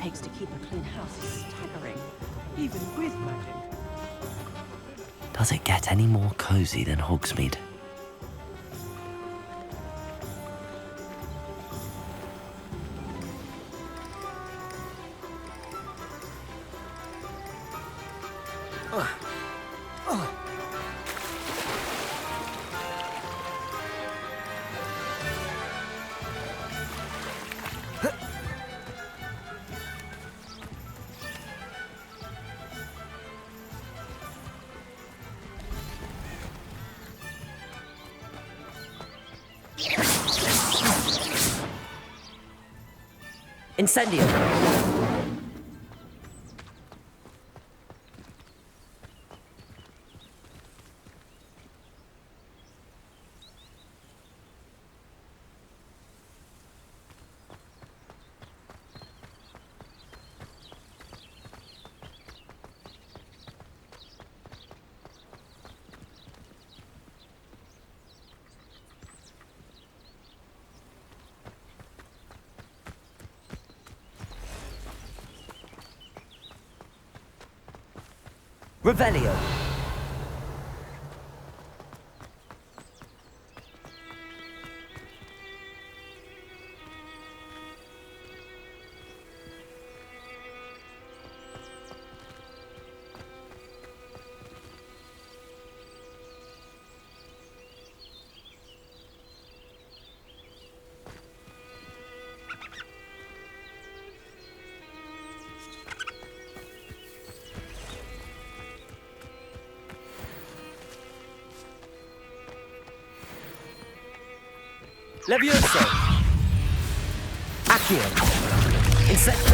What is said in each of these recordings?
takes to keep a clean house is staggering, even with magic. Does it get any more cozy than Hogsmeade? Incendio! Revelio. Levioso! Accio! Insecto!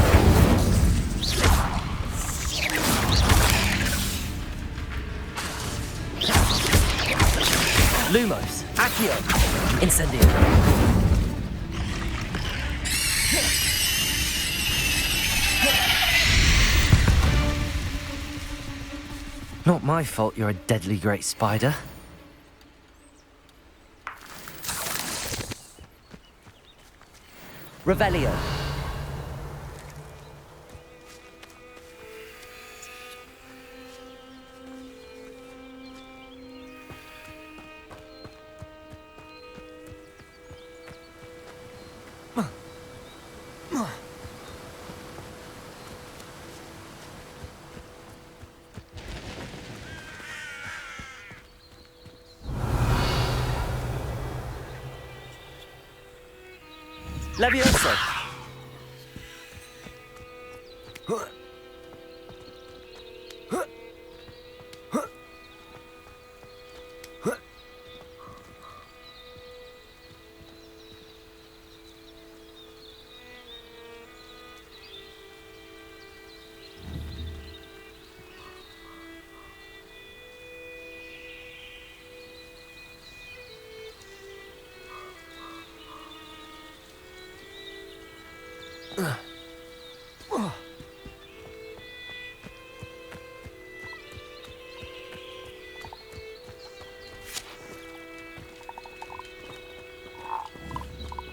Lumos! Accio! Incendio! Not my fault you're a deadly great spider. Revelio. Levioso!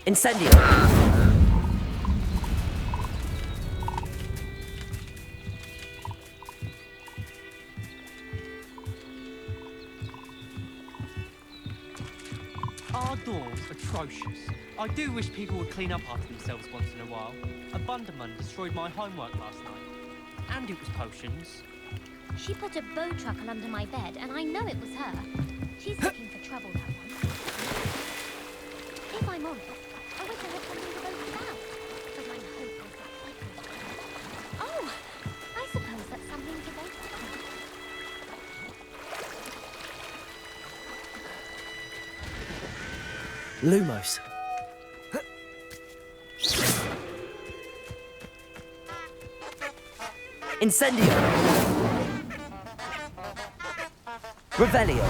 Incendio! Our door's atrocious. I do wish people would clean up after themselves once in a while. A Bunderman destroyed my homework last night. And it was potions. She put a bow truckle under my bed, and I know it was her. She's looking for trouble, that one. If I'm honest, I wish I had something to boast about. But my hope was that secret. Oh, I suppose that's something to boast about. Lumos. Incendio! Revelio!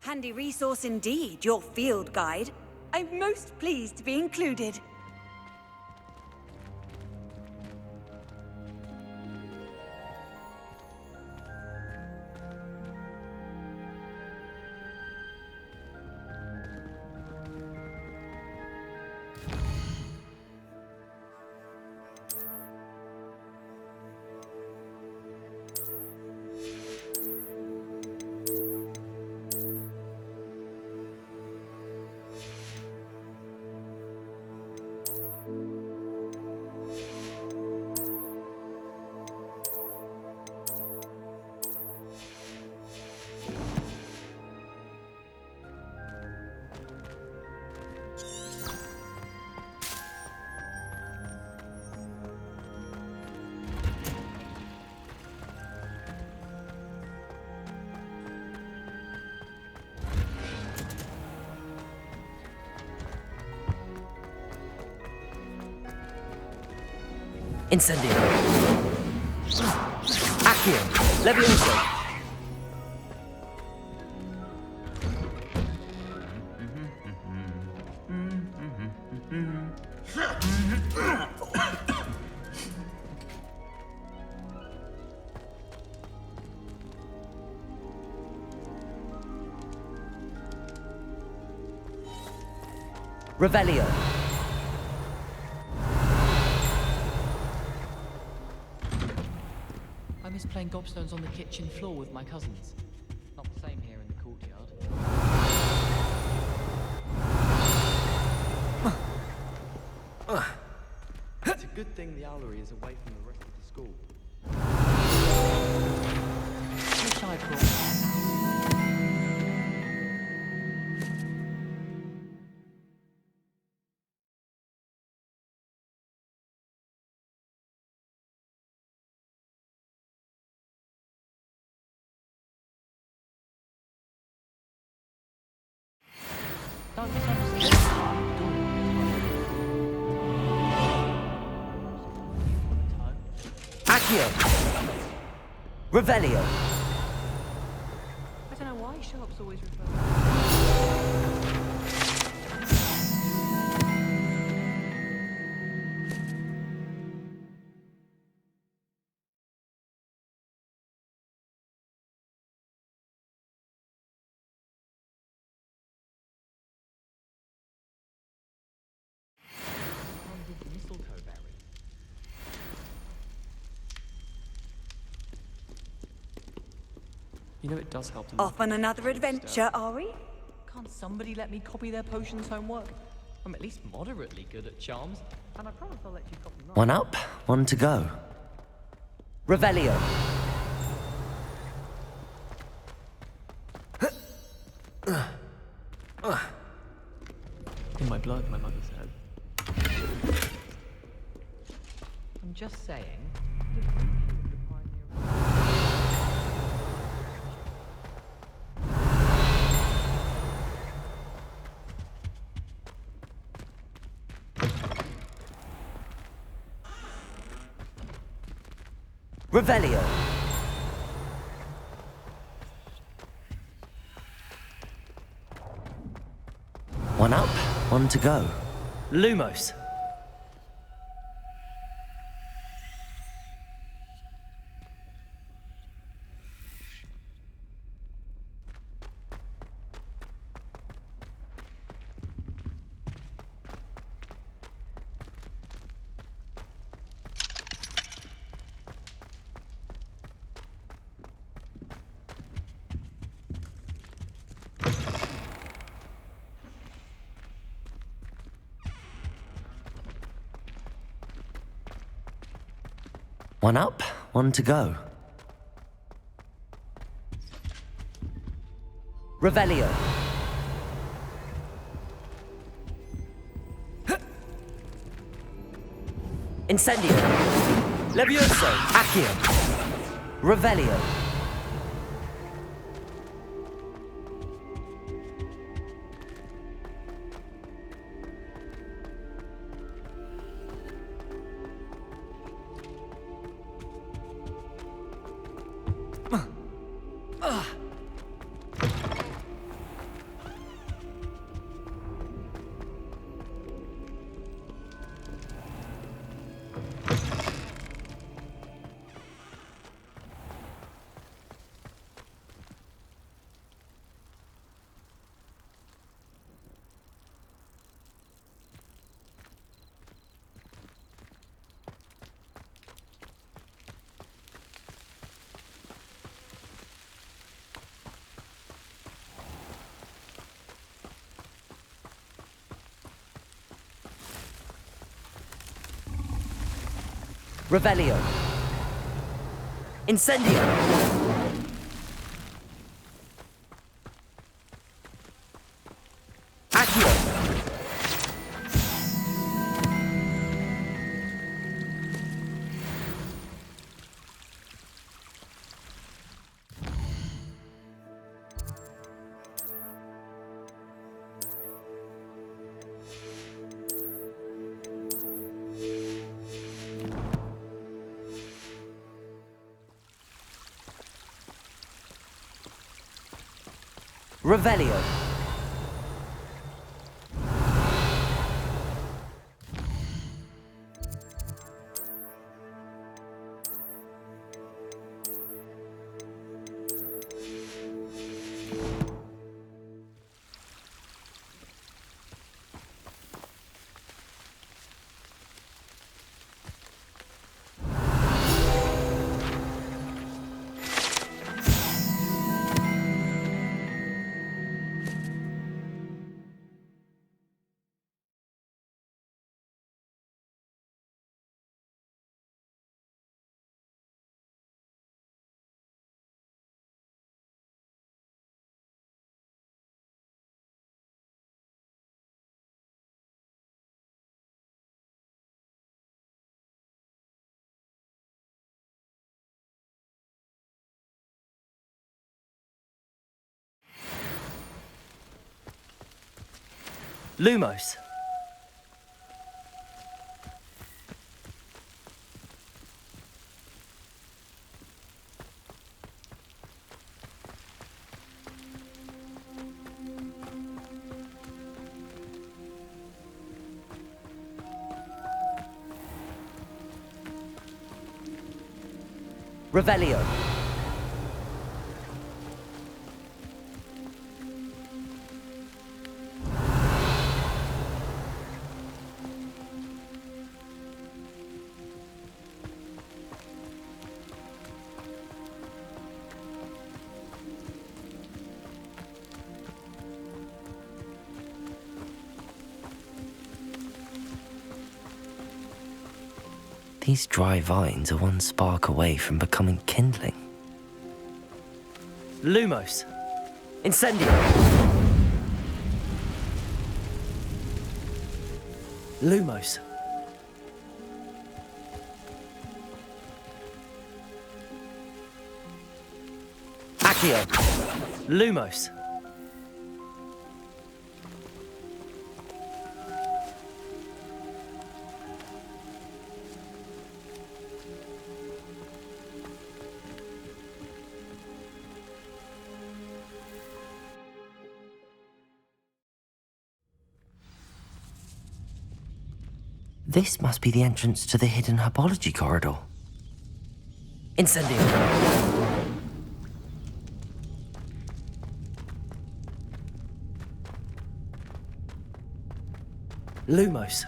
Handy resource indeed, your field guide. I'm most pleased to be included. Incendio. Accio. Levioso. Revelio. I miss playing gobstones on the kitchen floor with my cousins. Not the same here in the courtyard. It's a good thing the owlery is away from the rest of the school. Wish I'd brought. Don't Accio. Revelio. I don't know why Sharp's always referred. mistletoe berry. You know it does help them. Off on another adventure, are we? Can't somebody let me copy their potions homework? I'm at least moderately good at charms, and I promise I'll let you copy mine. One up, one to go. Revelio. In my blood, my mother said. I'm just saying. Revelio. One up, one to go. Lumos. One up, one to go. Revelio. Incendio. Levioso. Accio. Revelio. Revelio. Incendio. Accio. Revelio. Lumos. Revelio. These dry vines are one spark away from becoming kindling. Lumos. Incendio. Lumos. Accio. Lumos. This must be the entrance to the hidden herbology corridor. Incendio. Lumos.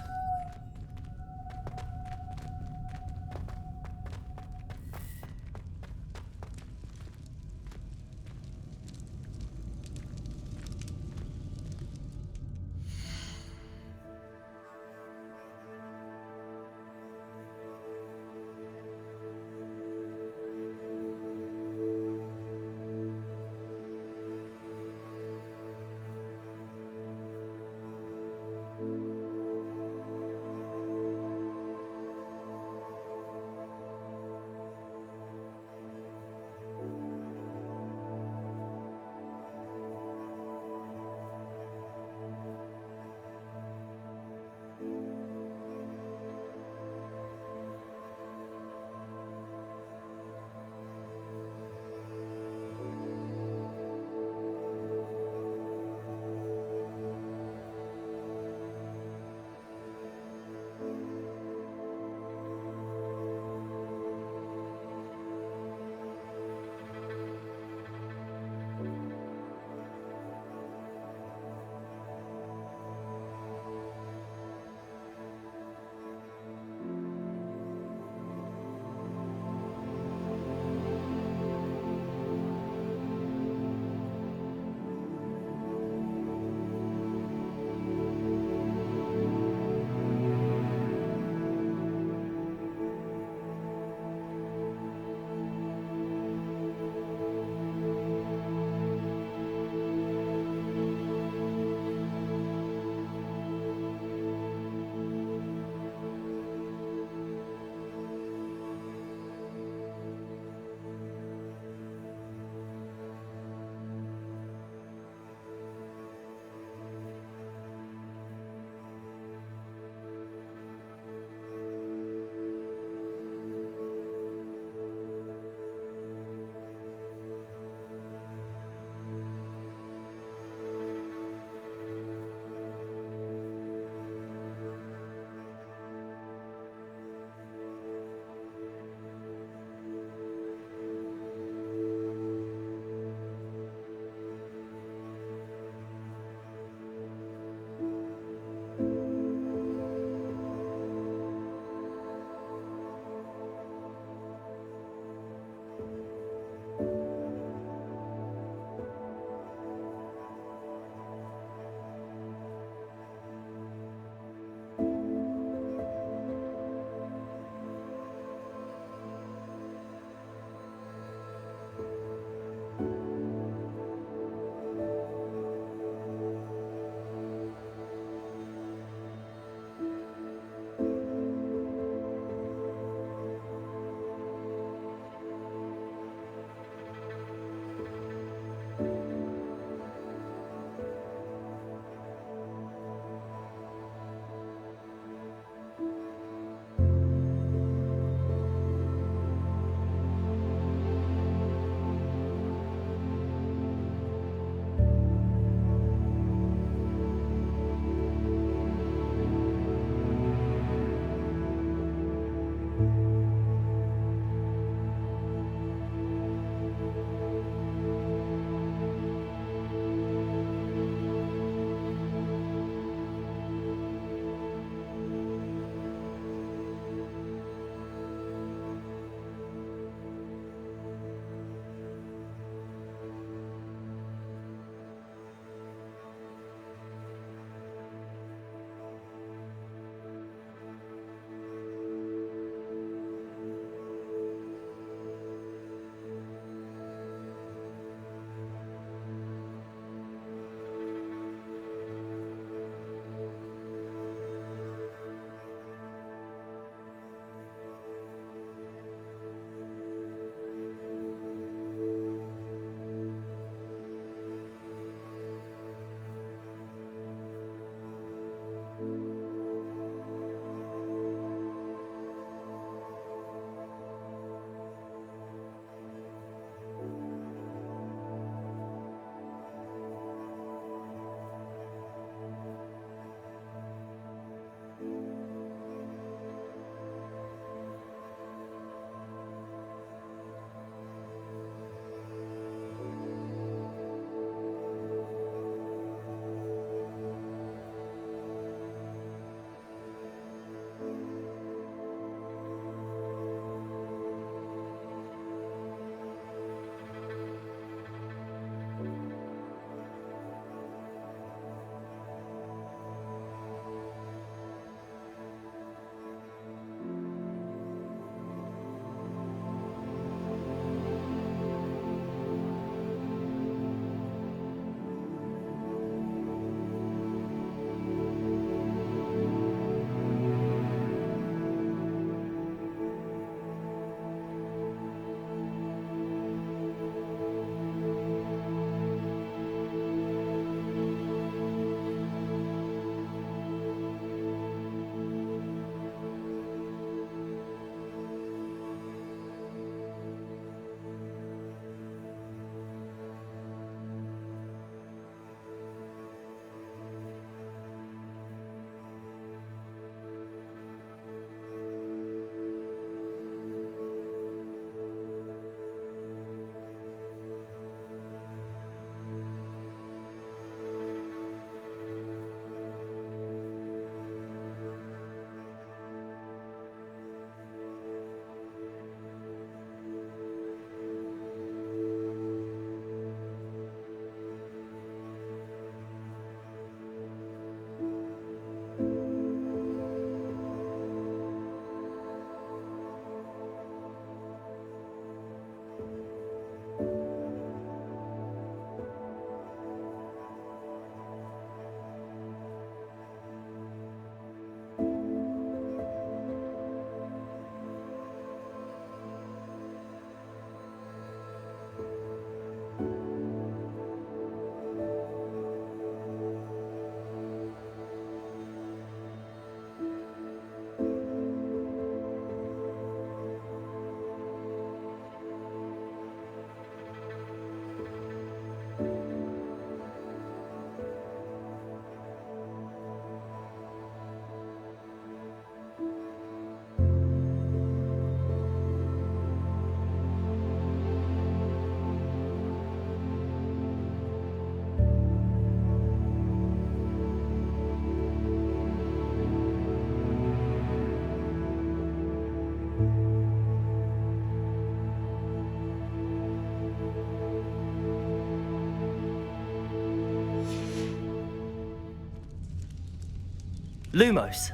Lumos.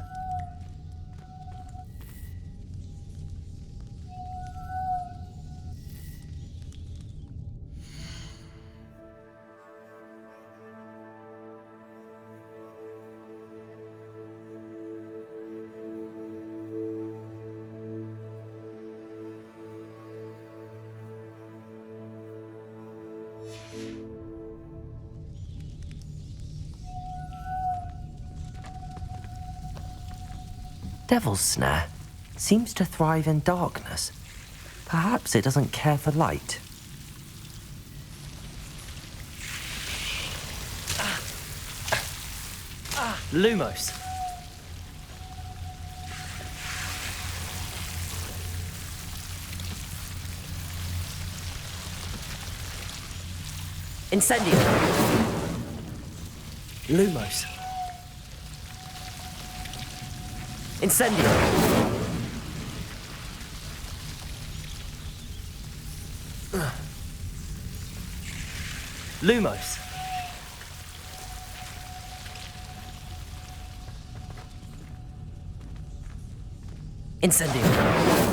Devil's Snare seems to thrive in darkness. Perhaps it doesn't care for light. Lumos. Incendio. Lumos. Incendio. Lumos. Incendio.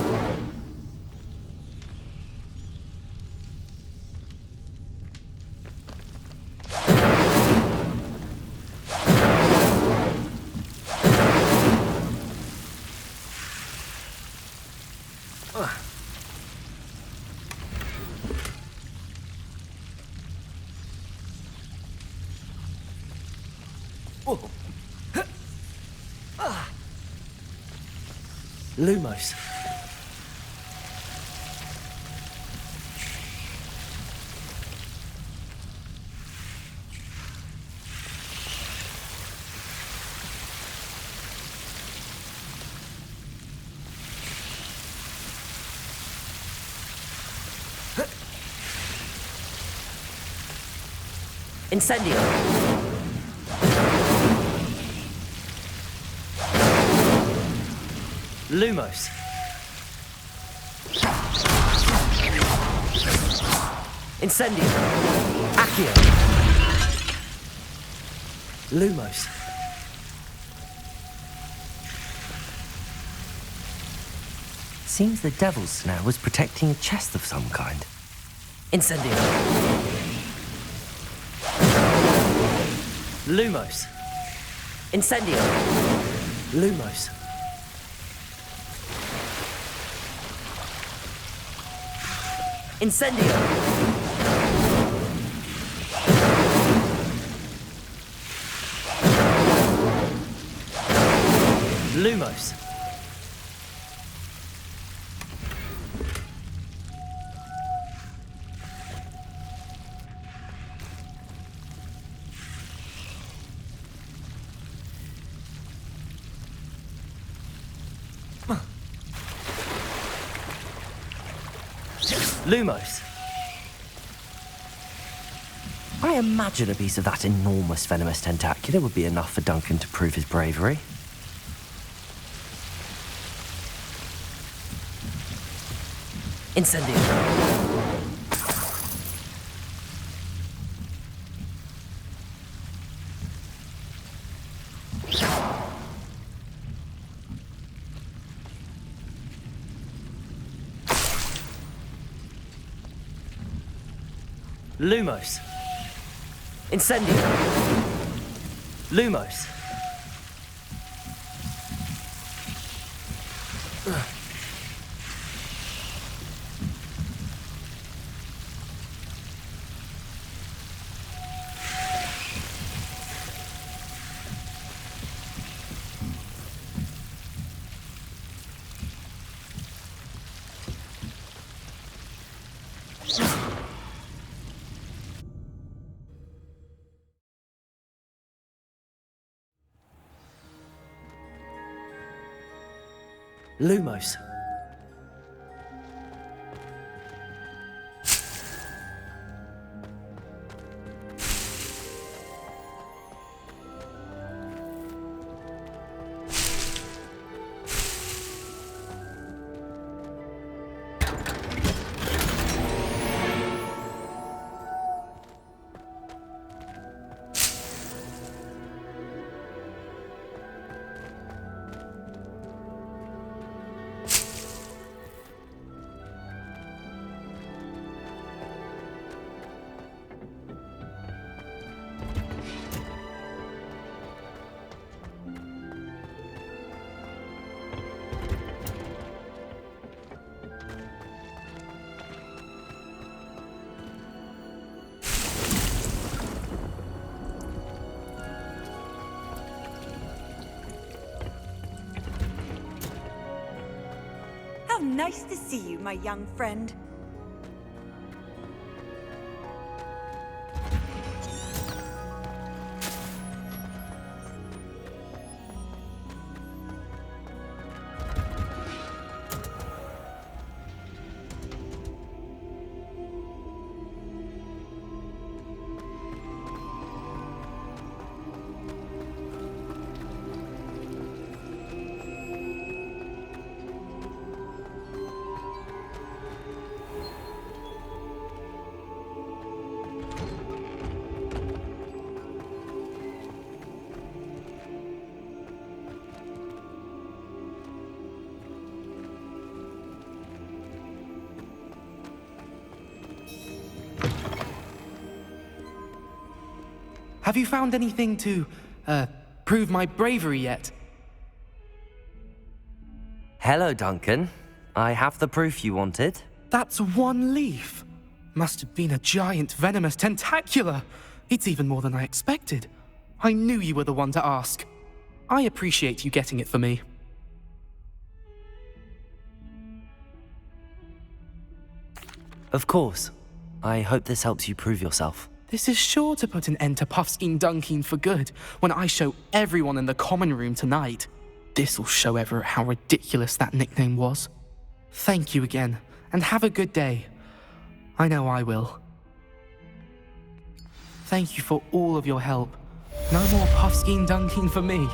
Lumos. Incendio. Lumos. Incendio. Accio. Lumos. Seems the Devil's Snare was protecting a chest of some kind. Incendio. Lumos. Incendio. Lumos. Incendio. Lumos. Lumos. I imagine a piece of that enormous venomous tentacular would be enough for Duncan to prove his bravery. Incendio. Lumos. Incendio. Lumos. Lumos. Nice to see you, my young friend. Have you found anything to, prove my bravery yet? Hello, Duncan. I have the proof you wanted. That's one leaf. Must have been a giant venomous tentacula. It's even more than I expected. I knew you were the one to ask. I appreciate you getting it for me. Of course. I hope this helps you prove yourself. This is sure to put an end to Puffskein Dunkeen for good when I show everyone in the common room tonight. This'll show Everett how ridiculous that nickname was. Thank you again, and have a good day. I know I will. Thank you for all of your help. No more Puffskein Dunkeen for me.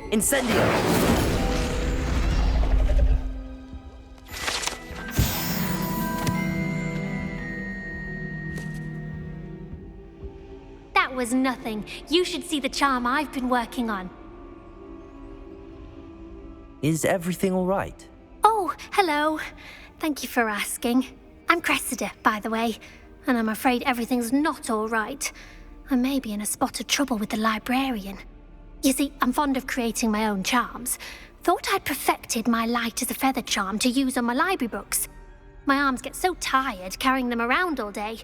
Incendio! That was nothing. You should see the charm I've been working on. Is everything all right? Oh, hello. Thank you for asking. I'm Cressida, by the way, and I'm afraid everything's not all right. I may be in a spot of trouble with the librarian. You see, I'm fond of creating my own charms. Thought I'd perfected my light as a feather charm to use on my library books. My arms get so tired carrying them around all day.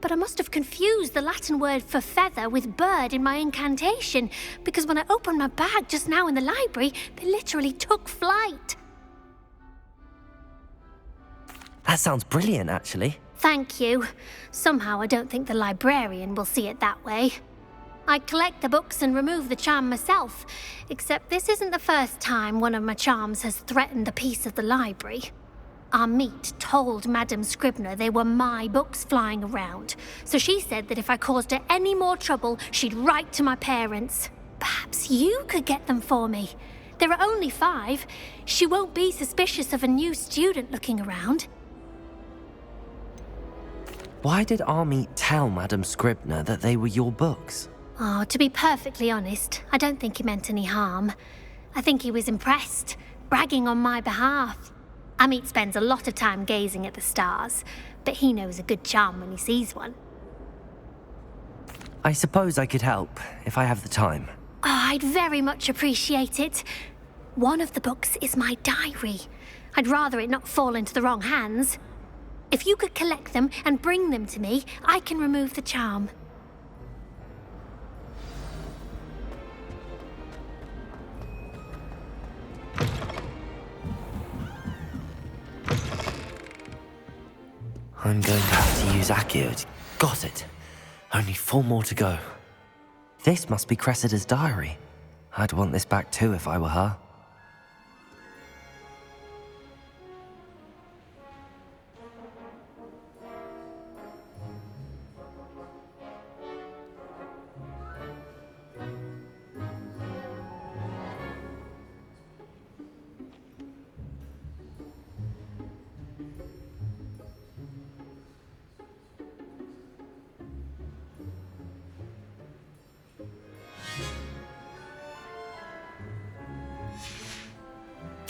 But I must have confused the Latin word for feather with bird in my incantation, because when I opened my bag just now in the library, they literally took flight. That sounds brilliant, actually. Thank you. Somehow I don't think the librarian will see it that way. I collect the books and remove the charm myself, except this isn't the first time one of my charms has threatened the peace of the library. Our meet told Madame Scribner they were my books flying around, so she said that if I caused her any more trouble, she'd write to my parents. Perhaps you could get them for me. There are only 5. She won't be suspicious of a new student looking around. Why did Army tell Madame Scribner that they were your books? Oh, to be perfectly honest, I don't think he meant any harm. I think he was impressed, bragging on my behalf. Amit spends a lot of time gazing at the stars, but he knows a good charm when he sees one. I suppose I could help, if I have the time. Oh, I'd very much appreciate it. One of the books is my diary. I'd rather it not fall into the wrong hands. If you could collect them and bring them to me, I can remove the charm. I'm going to have to use Accio. Got it. Only 4 more to go. This must be Cressida's diary. I'd want this back too if I were her.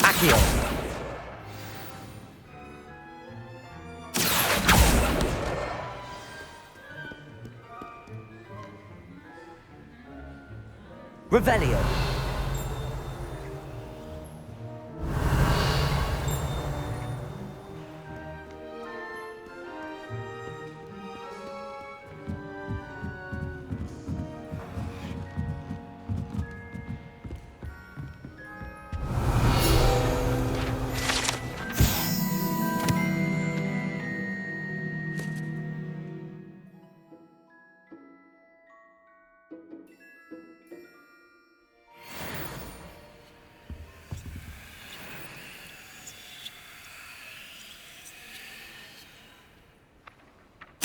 Accio! Revelio!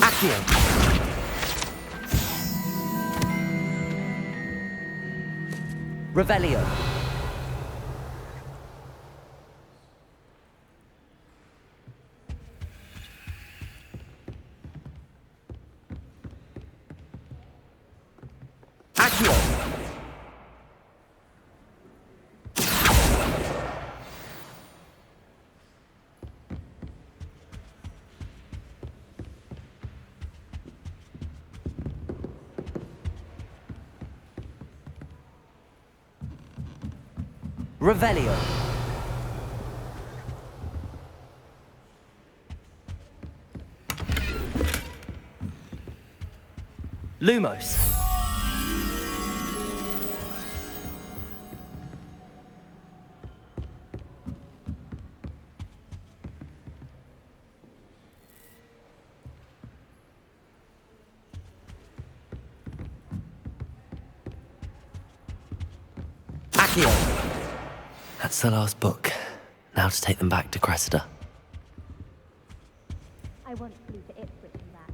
Accio! Revelio! Accio! Revelio. Lumos. Accio. That's the last book. Now to take them back to Cressida. I won't leave it written that.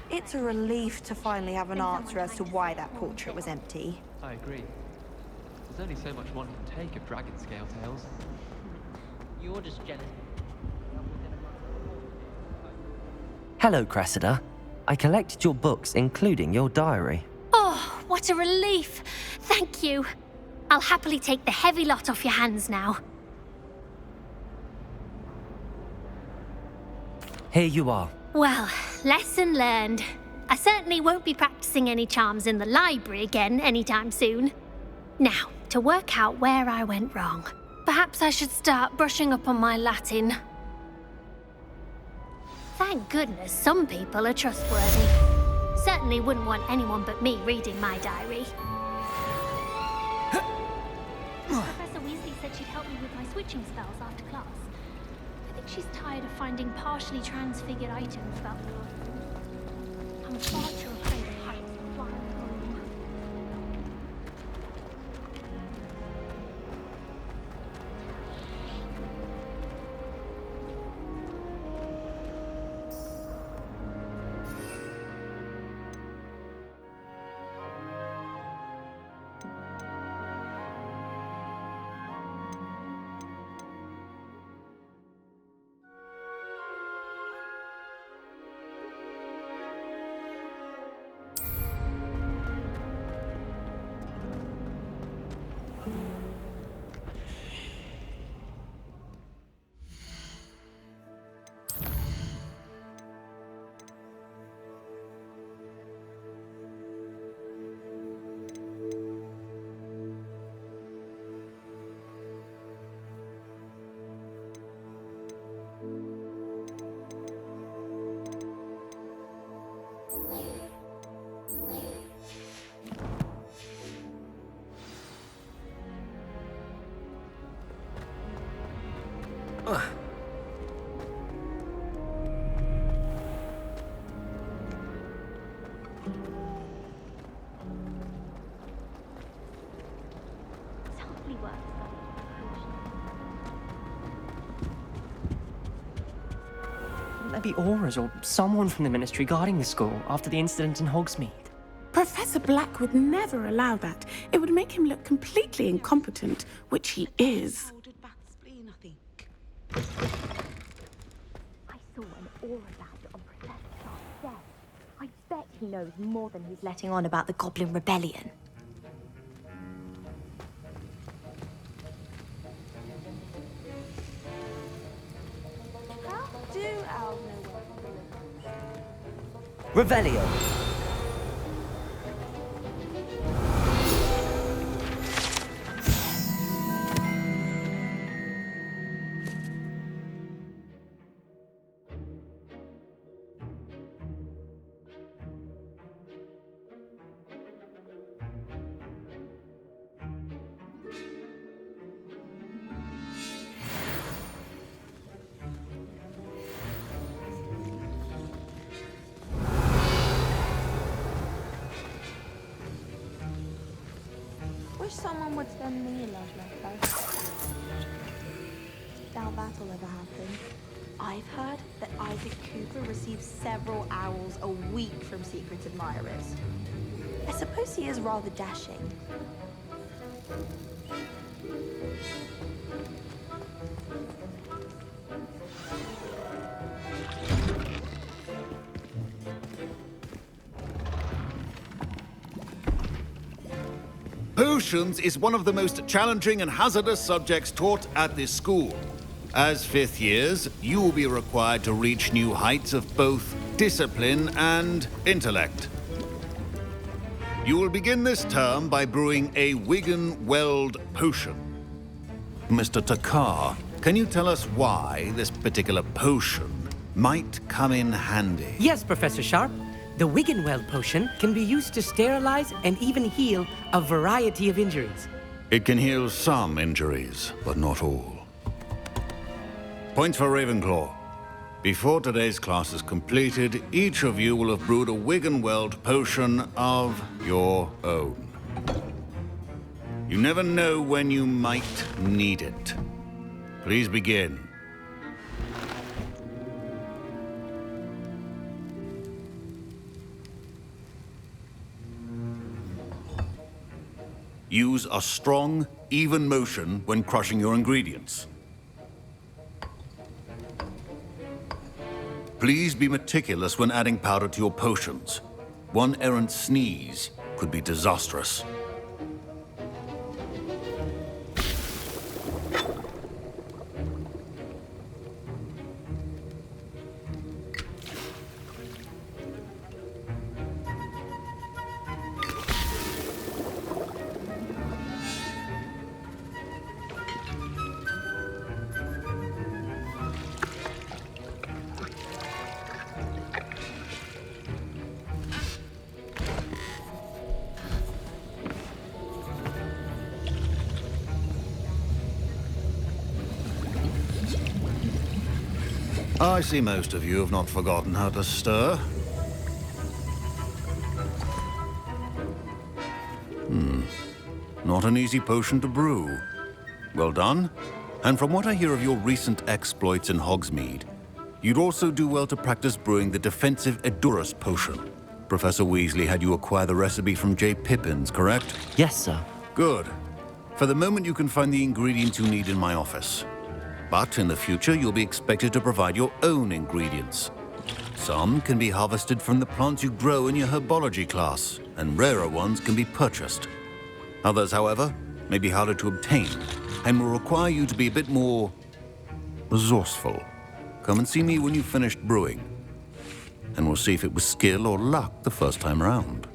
It's a relief to finally have an answer as to why that portrait was empty. I agree. There's only so much one can take of dragon scale tales. You're just jealous. Hello, Cressida. I collected your books, including your diary. Oh, what a relief! Thank you. I'll happily take the heavy lot off your hands now. Here you are. Well, lesson learned. I certainly won't be practicing any charms in the library again anytime soon. Now, to work out where I went wrong. Perhaps I should start brushing up on my Latin. Thank goodness some people are trustworthy. Certainly wouldn't want anyone but me reading my diary. Professor Weasley said she'd help me with my switching spells after class. I think she's tired of finding partially transfigured items about the earth. I'm far too afraid of heights and flying home. there be auras or someone from the Ministry guarding the school after the incident in Hogsmeade? Professor Black would never allow that. It would make him look completely incompetent, which he is. I saw an aura badge on Professor Sharp's desk. I bet he knows more than he's letting on about the Goblin Rebellion. How do owls know what Revelio. Wish someone would send me a love letter. Doubt that'll ever happen. I've heard that Isaac Cooper receives several owls a week from secret admirers. I suppose he is rather dashing. Potions is one of the most challenging and hazardous subjects taught at this school. As fifth years, you will be required to reach new heights of both discipline and intellect. You will begin this term by brewing a Wigan-Weld potion. Mr. Takar, can you tell us why this particular potion might come in handy? Yes, Professor Sharp. The Wiggenweld potion can be used to sterilize and even heal a variety of injuries. It can heal some injuries, but not all. Points for Ravenclaw. Before today's class is completed, each of you will have brewed a Wiggenweld potion of your own. You never know when you might need it. Please begin. Use a strong, even motion when crushing your ingredients. Please be meticulous when adding powder to your potions. One errant sneeze could be disastrous. I see most of you have not forgotten how to stir. Not an easy potion to brew. Well done. And from what I hear of your recent exploits in Hogsmeade, you'd also do well to practice brewing the defensive Edurus potion. Professor Weasley had you acquire the recipe from J. Pippins, correct? Yes, sir. Good. For the moment, you can find the ingredients you need in my office. But in the future, you'll be expected to provide your own ingredients. Some can be harvested from the plants you grow in your herbology class, and rarer ones can be purchased. Others, however, may be harder to obtain, and will require you to be a bit more resourceful. Come and see me when you've finished brewing, and we'll see if it was skill or luck the first time round.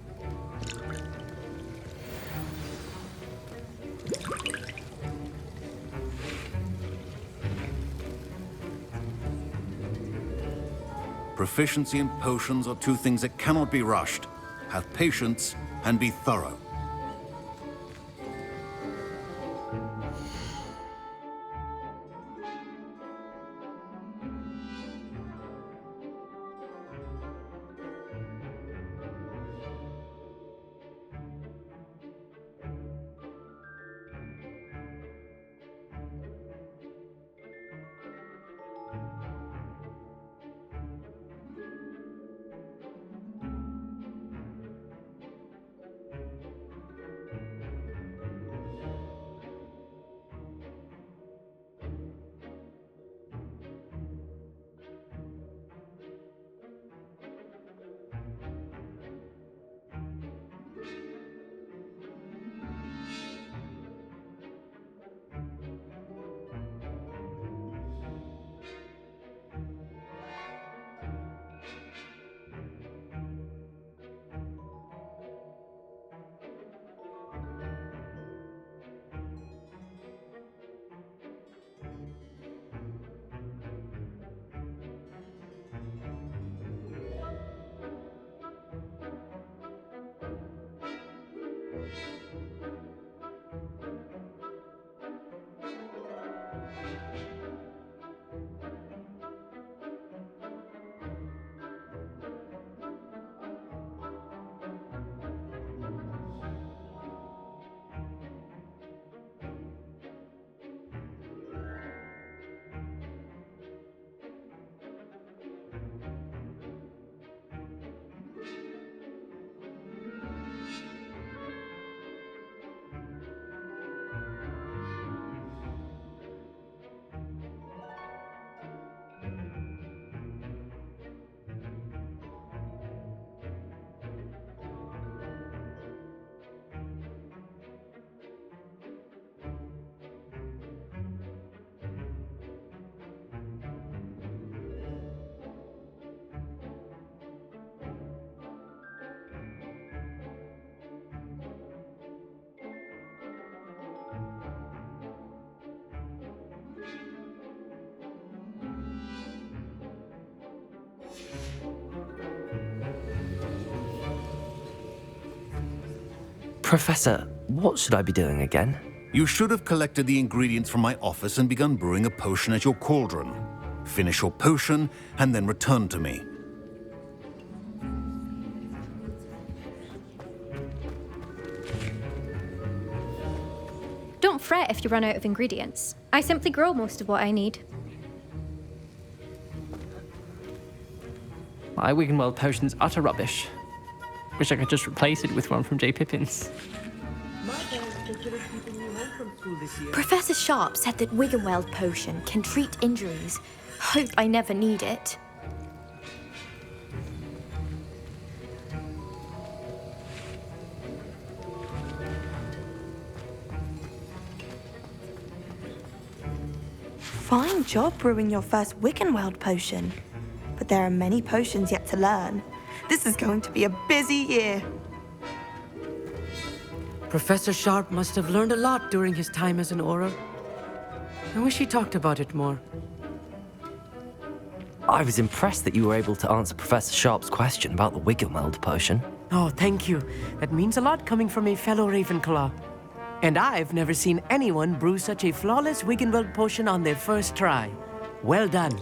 Proficiency in potions are two things that cannot be rushed. Have patience and be thorough. Professor, what should I be doing again? You should have collected the ingredients from my office and begun brewing a potion at your cauldron. Finish your potion and then return to me. Don't fret if you run out of ingredients. I simply grow most of what I need. My Wiggenweld potion's utter rubbish. Wish I could just replace it with one from J. Pippin's. Professor Sharp said that Wiggenweld potion can treat injuries. Hope I never need it. Fine job brewing your first Wiggenweld potion. But there are many potions yet to learn. This is going to be a busy year. Professor Sharp must have learned a lot during his time as an Auror. I wish he talked about it more. I was impressed that you were able to answer Professor Sharp's question about the Wiggenweld potion. Oh, thank you. That means a lot coming from a fellow Ravenclaw. And I've never seen anyone brew such a flawless Wiggenweld potion on their first try. Well done.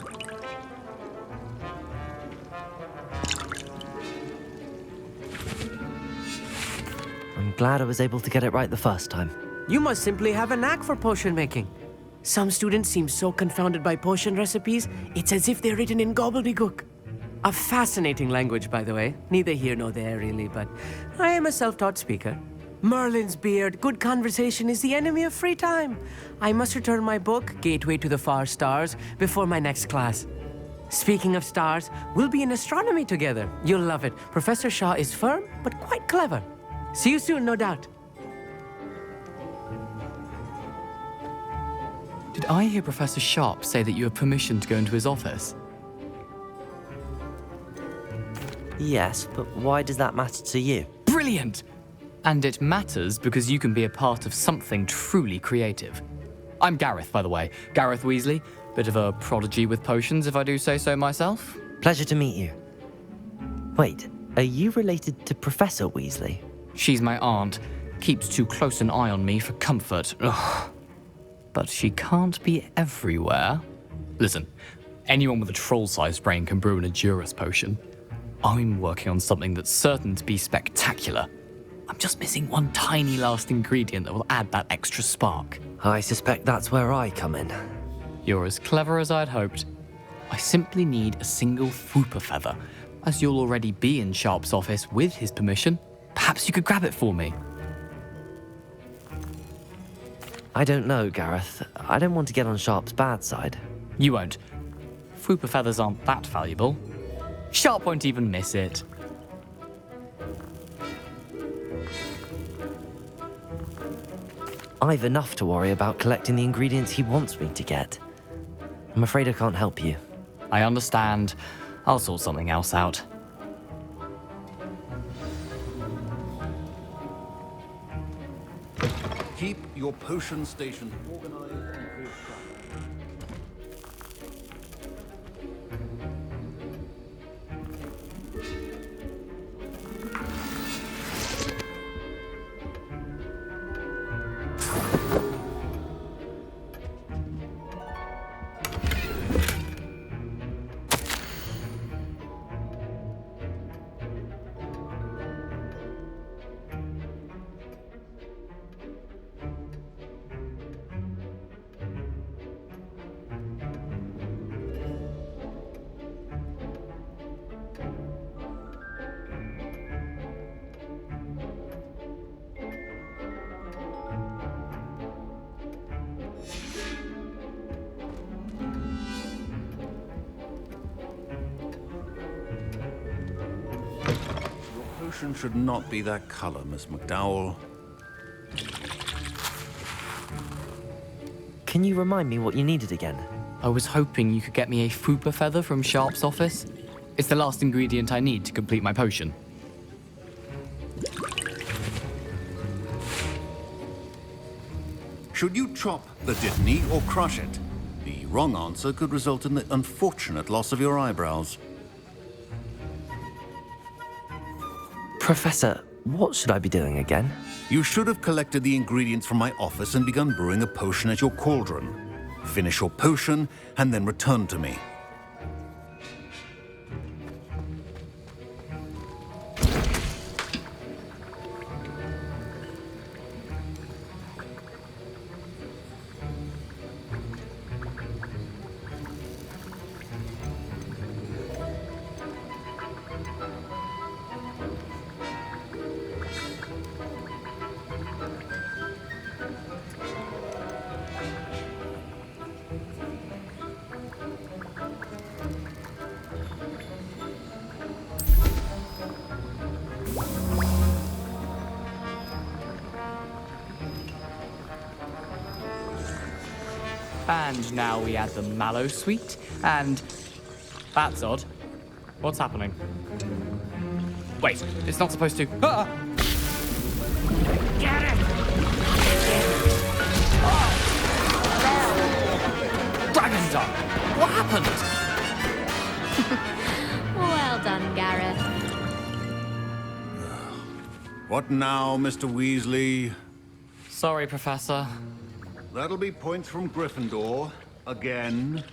I'm glad I was able to get it right the first time. You must simply have a knack for potion making. Some students seem so confounded by potion recipes, it's as if they're written in gobbledygook. A fascinating language, by the way. Neither here nor there, really, but I am a self-taught speaker. Merlin's beard, good conversation is the enemy of free time. I must return my book, Gateway to the Far Stars, before my next class. Speaking of stars, we'll be in astronomy together. You'll love it. Professor Shaw is firm, but quite clever. See you soon, no doubt. Did I hear Professor Sharp say that you have permission to go into his office? Yes, but why does that matter to you? Brilliant! And it matters because you can be a part of something truly creative. I'm Gareth, by the way. Gareth Weasley. Bit of a prodigy with potions, if I do say so myself. Pleasure to meet you. Wait, are you related to Professor Weasley? She's my aunt. Keeps too close an eye on me for comfort. Ugh. But she can't be everywhere. Listen, anyone with a troll-sized brain can brew an Edurus potion. I'm working on something that's certain to be spectacular. I'm just missing one tiny last ingredient that will add that extra spark. I suspect that's where I come in. You're as clever as I'd hoped. I simply need a single Fwooper feather. As you'll already be in Sharp's office with his permission, perhaps you could grab it for me. I don't know, Gareth. I don't want to get on Sharp's bad side. You won't. Fwooper feathers aren't that valuable. Sharp won't even miss it. I've enough to worry about collecting the ingredients he wants me to get. I'm afraid I can't help you. I understand. I'll sort something else out. Keep your potion stations organized and free of trouble. Potion should not be that color, Miss McDowell. Can you remind me what you needed again? I was hoping you could get me a Fwooper feather from Sharp's office. It's the last ingredient I need to complete my potion. Should you chop the Dittany or crush it? The wrong answer could result in the unfortunate loss of your eyebrows. Professor, What should I be doing again? You should have collected the ingredients from my office and begun brewing a potion at your cauldron. Finish your potion and then return to me. And now we add the mallow sweet, and... That's odd. What's happening? Wait, it's not supposed to... Ah! Get it! Oh! Dragon Dog! What happened? Well done, Gareth. What now, Mr. Weasley? Sorry, Professor. That'll be points from Gryffindor. Again.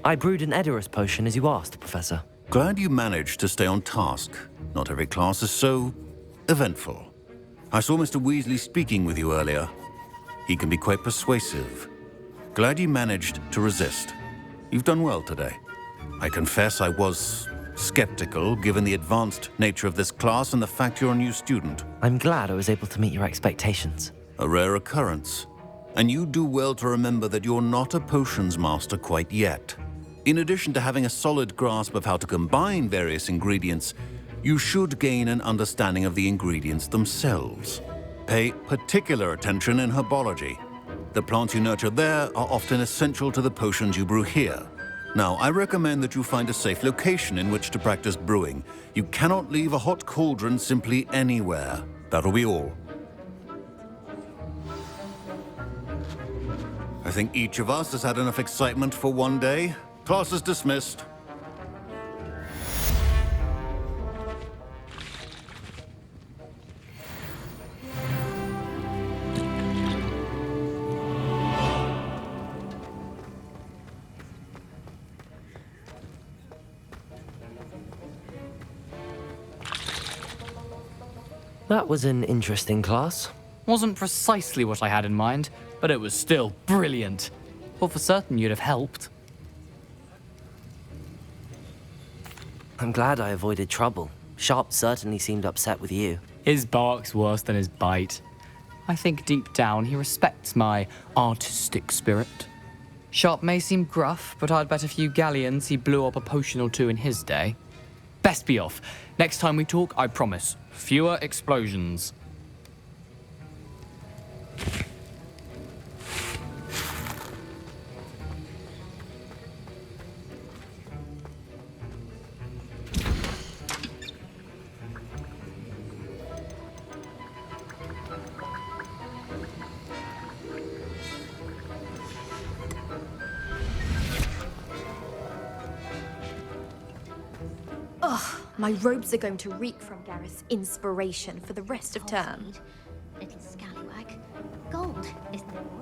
I brewed an Edorus potion as you asked, Professor. Glad you managed to stay on task. Not every class is so eventful. I saw Mr. Weasley speaking with you earlier. He can be quite persuasive. Glad you managed to resist. You've done well today. I confess I was skeptical, given the advanced nature of this class and the fact you're a new student. I'm glad I was able to meet your expectations. A rare occurrence. And you do well to remember that you're not a potions master quite yet. In addition to having a solid grasp of how to combine various ingredients, you should gain an understanding of the ingredients themselves. Pay particular attention in herbology. The plants you nurture there are often essential to the potions you brew here. Now, I recommend that you find a safe location in which to practice brewing. You cannot leave a hot cauldron simply anywhere. That'll be all. I think each of us has had enough excitement for one day. Class is dismissed. That was an interesting class. Wasn't precisely what I had in mind, but it was still brilliant. Thought for certain you'd have helped. I'm glad I avoided trouble. Sharp certainly seemed upset with you. His bark's worse than his bite. I think deep down he respects my artistic spirit. Sharp may seem gruff, but I'd bet a few galleons he blew up a potion or two in his day. Best be off. Next time we talk, I promise, fewer explosions. Ugh, my robes are going to reek from Gareth's inspiration for the rest of term. Little scallywag. Gold, isn't it?